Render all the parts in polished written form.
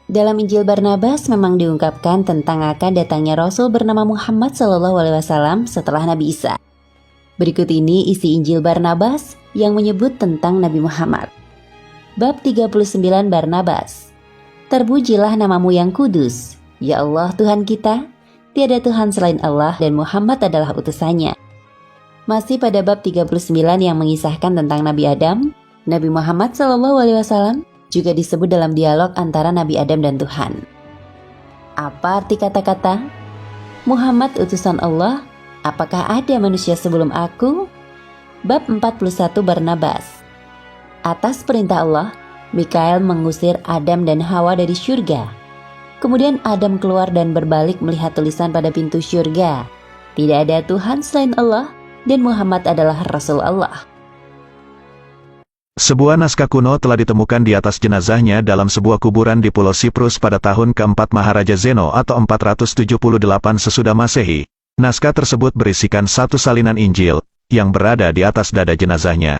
Dalam Injil Barnabas memang diungkapkan tentang akan datangnya Rasul bernama Muhammad SAW setelah Nabi Isa. Berikut ini isi Injil Barnabas yang menyebut tentang Nabi Muhammad. Bab 39 Barnabas. Terpujilah namamu yang kudus, ya Allah Tuhan kita, tiada Tuhan selain Allah dan Muhammad adalah utusannya. Masih pada bab 39 yang mengisahkan tentang Nabi Adam, Nabi Muhammad SAW juga disebut dalam dialog antara Nabi Adam dan Tuhan. Apa arti kata-kata? Muhammad utusan Allah, apakah ada manusia sebelum aku? Bab 41 Barnabas. Atas perintah Allah, Mikael mengusir Adam dan Hawa dari syurga. Kemudian Adam keluar dan berbalik melihat tulisan pada pintu syurga. Tidak ada Tuhan selain Allah dan Muhammad adalah Rasul Allah. Sebuah naskah kuno telah ditemukan di atas jenazahnya dalam sebuah kuburan di Pulau Siprus pada tahun keempat Maharaja Zeno atau 478 sesudah Masehi. Naskah tersebut berisikan satu salinan Injil yang berada di atas dada jenazahnya.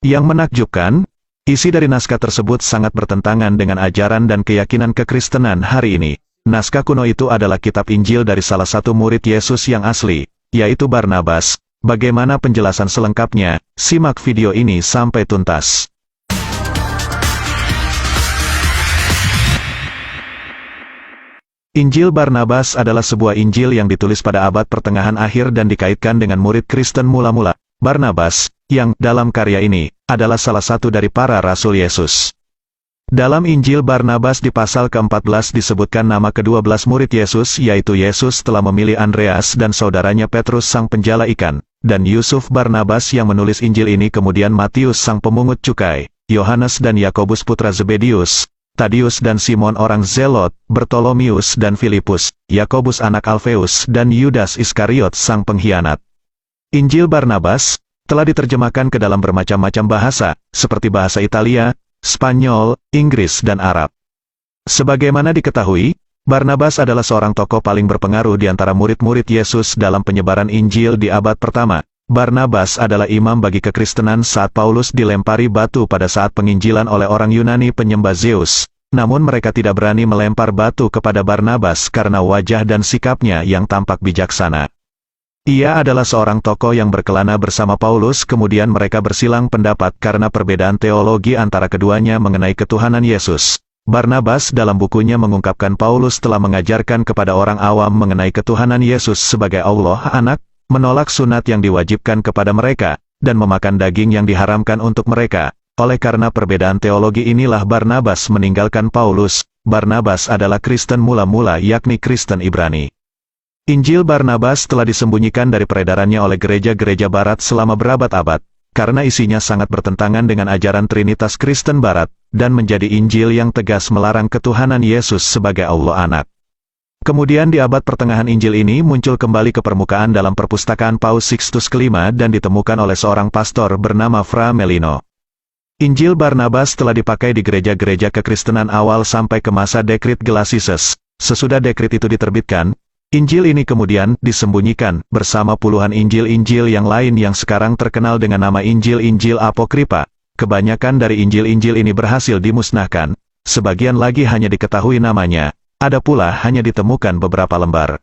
Yang menakjubkan, isi dari naskah tersebut sangat bertentangan dengan ajaran dan keyakinan kekristenan hari ini. Naskah kuno itu adalah kitab Injil dari salah satu murid Yesus yang asli, yaitu Barnabas. Bagaimana penjelasan selengkapnya? Simak video ini sampai tuntas. Injil Barnabas adalah sebuah Injil yang ditulis pada abad pertengahan akhir dan dikaitkan dengan murid Kristen mula-mula. Barnabas, yang dalam karya ini, adalah salah satu dari para Rasul Yesus. Dalam Injil Barnabas di pasal ke-14 disebutkan nama ke-12 murid Yesus, yaitu Yesus telah memilih Andreas dan saudaranya Petrus sang penjala ikan, dan Yusuf Barnabas yang menulis Injil ini, kemudian Matius sang pemungut cukai, Yohanes dan Yakobus putra Zebedius, Tadius dan Simon orang Zelot, Bartolomius dan Filipus, Yakobus anak Alfeus dan Yudas Iskariot sang pengkhianat. Injil Barnabas telah diterjemahkan ke dalam bermacam-macam bahasa, seperti bahasa Italia, Spanyol, Inggris dan Arab. Sebagaimana diketahui, Barnabas adalah seorang tokoh paling berpengaruh di antara murid-murid Yesus dalam penyebaran Injil di abad pertama. Barnabas adalah imam bagi kekristenan saat Paulus dilempari batu pada saat penginjilan oleh orang Yunani penyembah Zeus. Namun mereka tidak berani melempar batu kepada Barnabas karena wajah dan sikapnya yang tampak bijaksana. Ia adalah seorang tokoh yang berkelana bersama Paulus, kemudian mereka bersilang pendapat karena perbedaan teologi antara keduanya mengenai ketuhanan Yesus. Barnabas dalam bukunya mengungkapkan Paulus telah mengajarkan kepada orang awam mengenai ketuhanan Yesus sebagai Allah Anak, menolak sunat yang diwajibkan kepada mereka, dan memakan daging yang diharamkan untuk mereka. Oleh karena perbedaan teologi inilah Barnabas meninggalkan Paulus. Barnabas adalah Kristen mula-mula, yakni Kristen Ibrani. Injil Barnabas telah disembunyikan dari peredarannya oleh gereja-gereja barat selama berabad-abad, karena isinya sangat bertentangan dengan ajaran Trinitas Kristen Barat, dan menjadi Injil yang tegas melarang ketuhanan Yesus sebagai Allah Anak. Kemudian di abad pertengahan Injil ini muncul kembali ke permukaan dalam perpustakaan Paus Sixtus V dan ditemukan oleh seorang pastor bernama Fra Melino. Injil Barnabas telah dipakai di gereja-gereja kekristenan awal sampai ke masa Dekrit Gelasius. Sesudah dekrit itu diterbitkan, Injil ini kemudian disembunyikan bersama puluhan Injil-Injil yang lain yang sekarang terkenal dengan nama Injil-Injil Apokripa. Kebanyakan dari Injil-Injil ini berhasil dimusnahkan, sebagian lagi hanya diketahui namanya, ada pula hanya ditemukan beberapa lembar.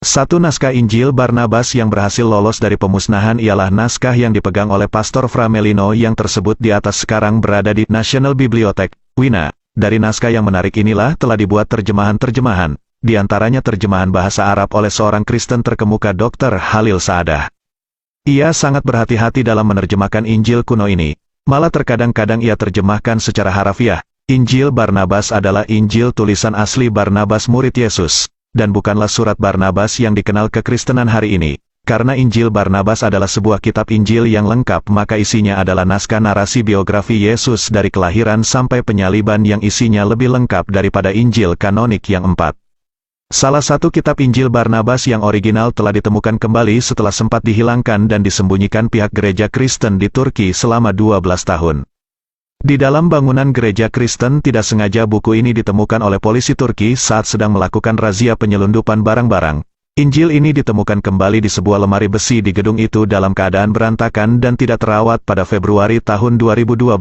Satu naskah Injil Barnabas yang berhasil lolos dari pemusnahan ialah naskah yang dipegang oleh Pastor Fra Melino yang tersebut di atas, sekarang berada di National Bibliothèque, Wina. Dari naskah yang menarik inilah telah dibuat terjemahan-terjemahan. Di antaranya terjemahan bahasa Arab oleh seorang Kristen terkemuka Dr. Halil Saadah. Ia sangat berhati-hati dalam menerjemahkan Injil kuno ini, malah terkadang-kadang ia terjemahkan secara harafiah. Injil Barnabas adalah Injil tulisan asli Barnabas murid Yesus, dan bukanlah surat Barnabas yang dikenal kekristenan hari ini. Karena Injil Barnabas adalah sebuah kitab Injil yang lengkap, maka isinya adalah naskah narasi biografi Yesus dari kelahiran sampai penyaliban yang isinya lebih lengkap daripada Injil kanonik yang 4. Salah satu kitab Injil Barnabas yang original telah ditemukan kembali setelah sempat dihilangkan dan disembunyikan pihak gereja Kristen di Turki selama 12 tahun. Di dalam bangunan gereja Kristen tidak sengaja buku ini ditemukan oleh polisi Turki saat sedang melakukan razia penyelundupan barang-barang. Injil ini ditemukan kembali di sebuah lemari besi di gedung itu dalam keadaan berantakan dan tidak terawat pada Februari tahun 2012.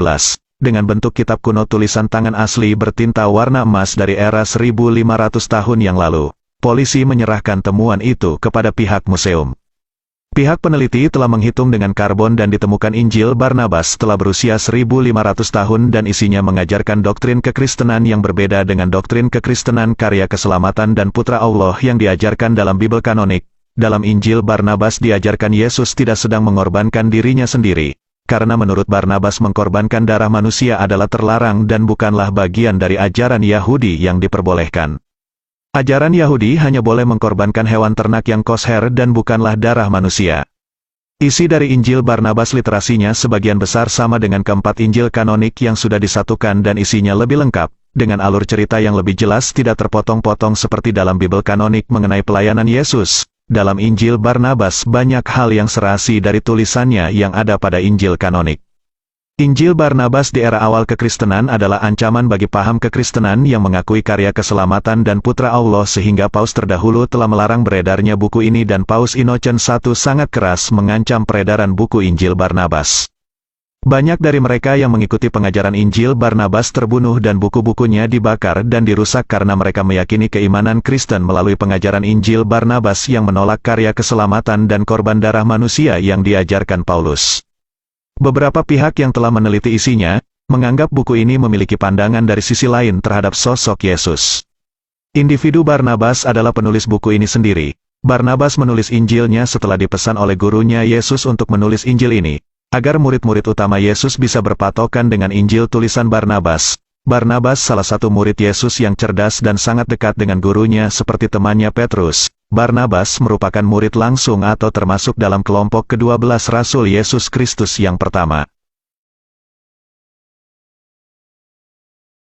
dengan bentuk kitab kuno tulisan tangan asli bertinta warna emas dari era 1500 tahun yang lalu. Polisi menyerahkan temuan itu kepada pihak museum. Pihak peneliti telah menghitung dengan karbon dan ditemukan Injil Barnabas telah berusia 1500 tahun dan isinya mengajarkan doktrin kekristenan yang berbeda dengan doktrin kekristenan karya keselamatan dan Putra Allah yang diajarkan dalam Bible kanonik. Dalam Injil Barnabas diajarkan Yesus tidak sedang mengorbankan dirinya sendiri, karena menurut Barnabas mengkorbankan darah manusia adalah terlarang dan bukanlah bagian dari ajaran Yahudi yang diperbolehkan. Ajaran Yahudi hanya boleh mengkorbankan hewan ternak yang kosher dan bukanlah darah manusia. Isi dari Injil Barnabas literasinya sebagian besar sama dengan keempat Injil kanonik yang sudah disatukan dan isinya lebih lengkap, dengan alur cerita yang lebih jelas tidak terpotong-potong seperti dalam Bible kanonik mengenai pelayanan Yesus. Dalam Injil Barnabas banyak hal yang serasi dari tulisannya yang ada pada Injil kanonik. Injil Barnabas di era awal kekristenan adalah ancaman bagi paham kekristenan yang mengakui karya keselamatan dan Putra Allah sehingga Paus terdahulu telah melarang beredarnya buku ini dan Paus Innocent I sangat keras mengancam peredaran buku Injil Barnabas. Banyak dari mereka yang mengikuti pengajaran Injil Barnabas terbunuh dan buku-bukunya dibakar dan dirusak karena mereka meyakini keimanan Kristen melalui pengajaran Injil Barnabas yang menolak karya keselamatan dan korban darah manusia yang diajarkan Paulus. Beberapa pihak yang telah meneliti isinya, menganggap buku ini memiliki pandangan dari sisi lain terhadap sosok Yesus. Individu Barnabas adalah penulis buku ini sendiri. Barnabas menulis Injilnya setelah dipesan oleh gurunya Yesus untuk menulis Injil ini, agar murid-murid utama Yesus bisa berpatokan dengan Injil tulisan Barnabas. Barnabas salah satu murid Yesus yang cerdas dan sangat dekat dengan gurunya seperti temannya Petrus. Barnabas merupakan murid langsung atau termasuk dalam kelompok ke-12 Rasul Yesus Kristus yang pertama.